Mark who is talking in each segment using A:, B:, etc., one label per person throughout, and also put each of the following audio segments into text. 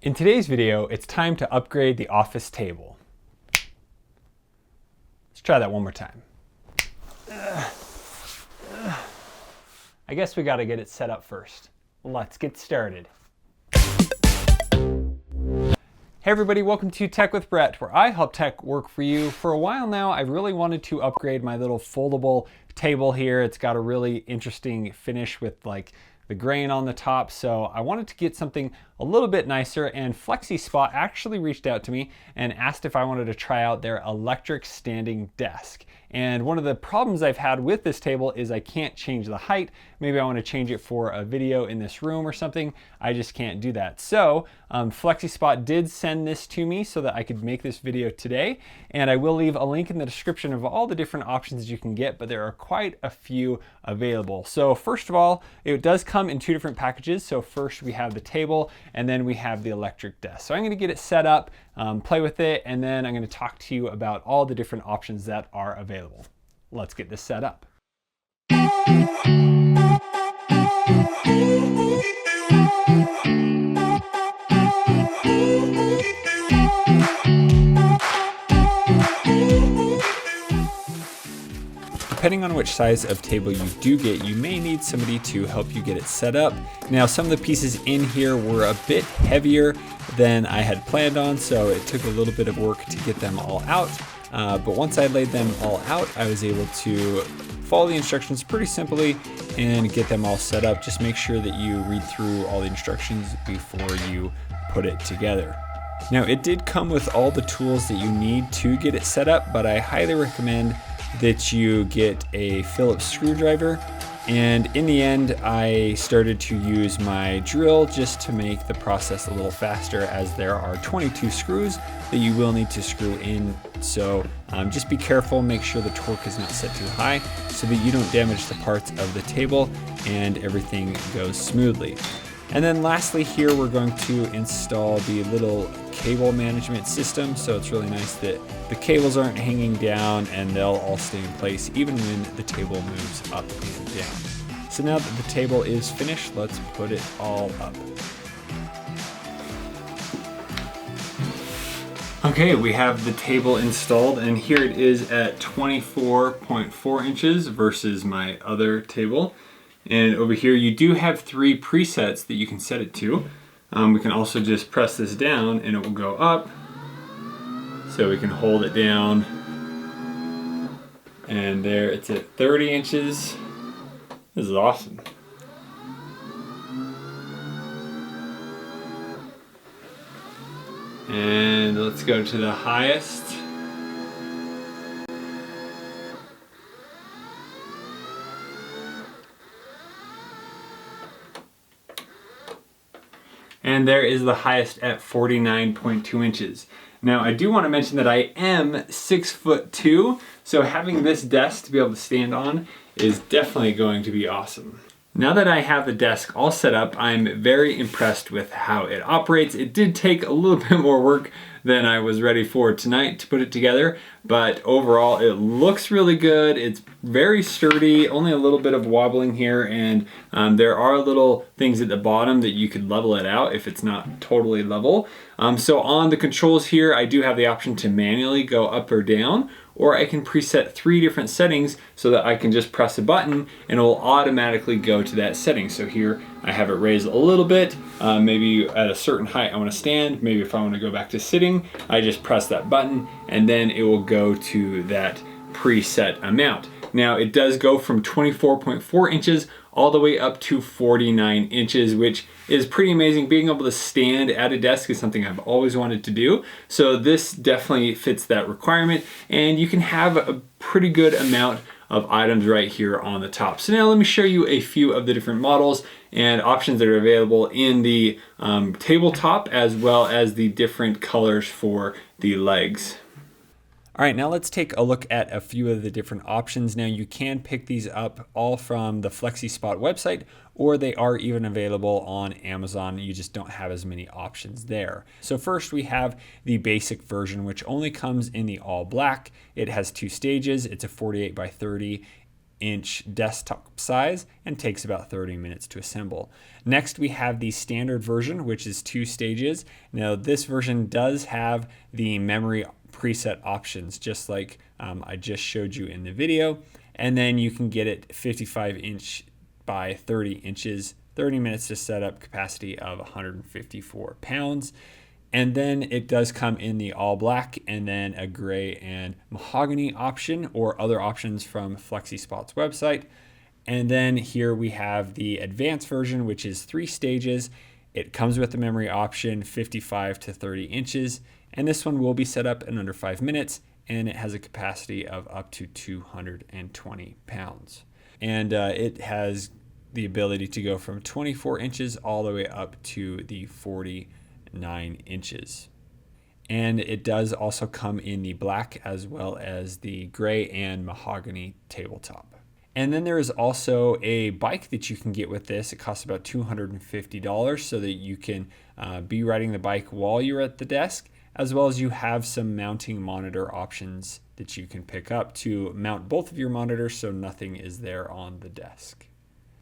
A: In today's video, it's time to upgrade the office table. Let's try that one more time. I guess we gotta get it set up first. Let's get started. Hey everybody, welcome to Tech with Brett, where I help tech work for you. For a while now, I've really wanted to upgrade my little foldable table here. It's got a really interesting finish with like the grain on the top, so I wanted to get something a little bit nicer, and Flexispot actually reached out to me and asked if I wanted to try out their electric standing desk. And one of the problems I've had with this table is I can't change the height. Maybe I want to change it for a video in this room or something. I just can't do that. So Flexispot did send this to me so that I could make this video today. And I will leave a link in the description of all the different options you can get, but there are quite a few available. So first of all, it does come in two different packages. So first we have the table, and then we have the electric desk. So I'm going to get it set up, play with it, and then I'm going to talk to you about all the different options that are available. Let's get this set up. Depending on which size of table you do get, you may need somebody to help you get it set up. Now, some of the pieces in here were a bit heavier than I had planned on, so it took a little bit of work to get them all out. But once I laid them all out, I was able to follow the instructions pretty simply and get them all set up. Just make sure that you read through all the instructions before you put it together. Now, it did come with all the tools that you need to get it set up, but I highly recommend that you get a Phillips screwdriver. And in the end, I started to use my drill just to make the process a little faster, as there are 22 screws that you will need to screw in. So just be careful, make sure the torque is not set too high so that you don't damage the parts of the table and everything goes smoothly. And then lastly here, we're going to install the little cable management system. So it's really nice that the cables aren't hanging down and they'll all stay in place even when the table moves up and down. So now that the table is finished, let's put it all up. Okay, we have the table installed, and here it is at 24.4 inches versus my other table. And over here you do have 3 presets that you can set it to. We can also just press this down and it will go up. So we can hold it down. And there it's at 30 inches. This is awesome. And let's go to the highest. And there is the highest at 49.2 inches. Now, I do want to mention that I am 6'2", so having this desk to be able to stand on is definitely going to be awesome. Now that I have the desk all set up, I'm very impressed with how it operates. It did take a little bit more work than I was ready for tonight to put it together, but overall it looks really good. It's very sturdy, only a little bit of wobbling here, and there are little things at the bottom that you could level it out if it's not totally level. So on the controls here, I do have the option to manually go up or down, or I can preset 3 different settings so that I can just press a button and it will automatically go to that setting. So here I have it raised a little bit, maybe at a certain height I want to stand, maybe if I want to go back to sitting, I just press that button and then it will go to that preset amount. Now it does go from 24.4 inches all the way up to 49 inches, which is pretty amazing. Being able to stand at a desk is something I've always wanted to do. So this definitely fits that requirement, and you can have a pretty good amount of items right here on the top. So now let me show you a few of the different models and options that are available in the tabletop, as well as the different colors for the legs. All right, now let's take a look at a few of the different options. Now you can pick these up all from the Flexispot website, or they are even available on Amazon. You just don't have as many options there. So first we have the basic version, which only comes in the all black. It has 2 stages. It's a 48 by 30 inch desktop size and takes about 30 minutes to assemble. Next, we have the standard version, which is 2 stages. Now, this version does have the memory preset options, just like I just showed you in the video. And then you can get it 55 inch by 30 inches, 30 minutes to set up, capacity of 154 pounds. And then it does come in the all black and then a gray and mahogany option, or other options from Flexispot's website. And then here we have the advanced version, which is 3 stages. It comes with the memory option, 55 to 30 inches. And this one will be set up in under 5 minutes. And it has a capacity of up to 220 pounds. And it has the ability to go from 24 inches all the way up to the 49 inches. And it does also come in the black as well as the gray and mahogany tabletop. And then there is also a bike that you can get with this. It costs about $250 so that you can be riding the bike while you're at the desk, as well as you have some mounting monitor options that you can pick up to mount both of your monitors so nothing is there on the desk.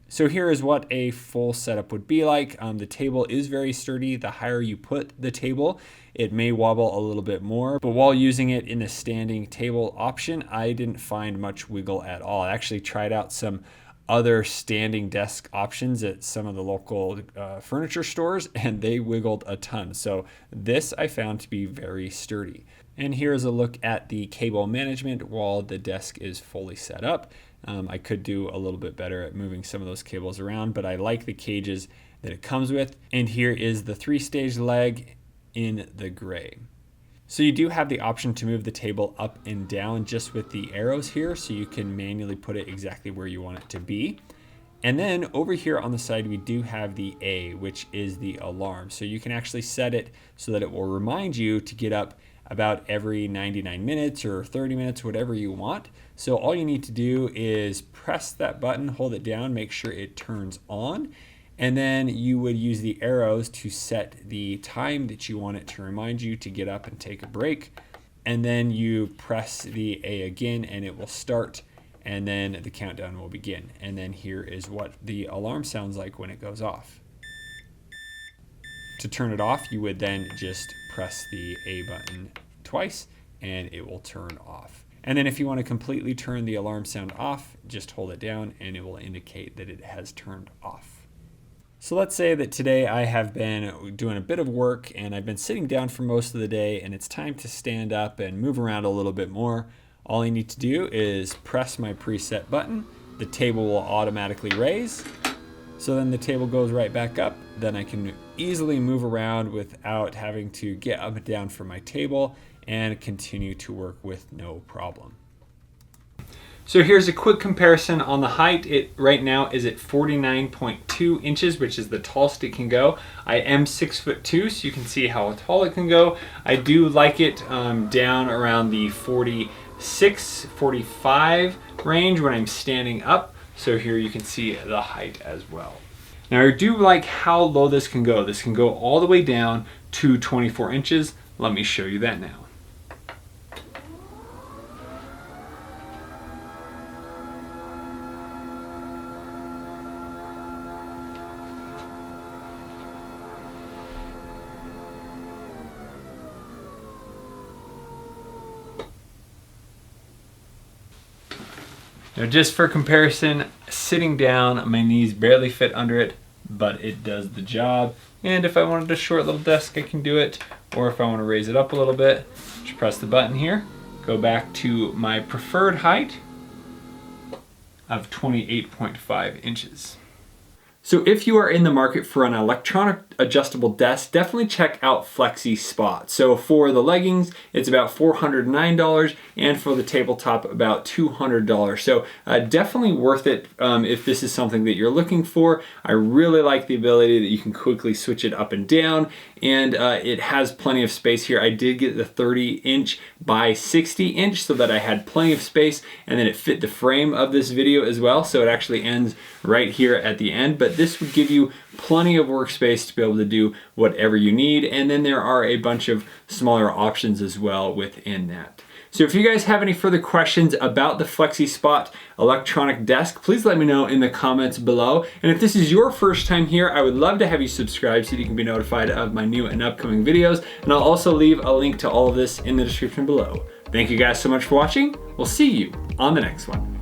A: So here is what a full setup would be like. The table is very sturdy. The higher you put the table, it may wobble a little bit more, but while using it in the standing table option, I didn't find much wiggle at all. I actually tried out some other standing desk options at some of the local furniture stores, and they wiggled a ton. So this I found to be very sturdy. And here's a look at the cable management while the desk is fully set up. I could do a little bit better at moving some of those cables around, but I like the cages that it comes with. And here is the 3-stage leg in the gray. So you do have the option to move the table up and down just with the arrows here, so you can manually put it exactly where you want it to be. And then over here on the side, we do have the A, which is the alarm. So you can actually set it so that it will remind you to get up about every 99 minutes or 30 minutes, whatever you want. So all you need to do is press that button, hold it down, make sure it turns on, and then you would use the arrows to set the time that you want it to remind you to get up and take a break. And then you press the A again and it will start, and then the countdown will begin. And then here is what the alarm sounds like when it goes off. To turn it off, you would then just press the A button twice and it will turn off. And then if you want to completely turn the alarm sound off, just hold it down and it will indicate that it has turned off. So let's say that today I have been doing a bit of work and I've been sitting down for most of the day, and it's time to stand up and move around a little bit more. All I need to do is press my preset button. The table will automatically raise. So then the table goes right back up. Then I can easily move around without having to get up and down from my table and continue to work with no problem. So here's a quick comparison on the height. It right now is at 49.2 inches, which is the tallest it can go. I am 6'2", so you can see how tall it can go. I do like it down around the 46, 45 range when I'm standing up. So here you can see the height as well. Now I do like how low this can go. This can go all the way down to 24 inches. Let me show you that now. Now just for comparison, sitting down, my knees barely fit under it, but it does the job. And if I wanted a short little desk, I can do it. Or if I want to raise it up a little bit, just press the button here, go back to my preferred height of 28.5 inches. So if you are in the market for an electronic adjustable desk, definitely check out Flexispot. So for the leggings, it's about $409, and for the tabletop, about $200. So definitely worth it if this is something that you're looking for. I really like the ability that you can quickly switch it up and down, and it has plenty of space here. I did get the 30-inch by 60-inch so that I had plenty of space, and then it fit the frame of this video as well, so it actually ends right here at the end. But this would give you plenty of workspace to be able to do whatever you need, and then there are a bunch of smaller options as well within that. So if you guys have any further questions about the Flexispot electronic desk, please let me know in the comments below. And if this is your first time here, I would love to have you subscribe so you can be notified of my new and upcoming videos. And I'll also leave a link to all of this in the description below. Thank you guys so much for watching. We'll see you on the next one.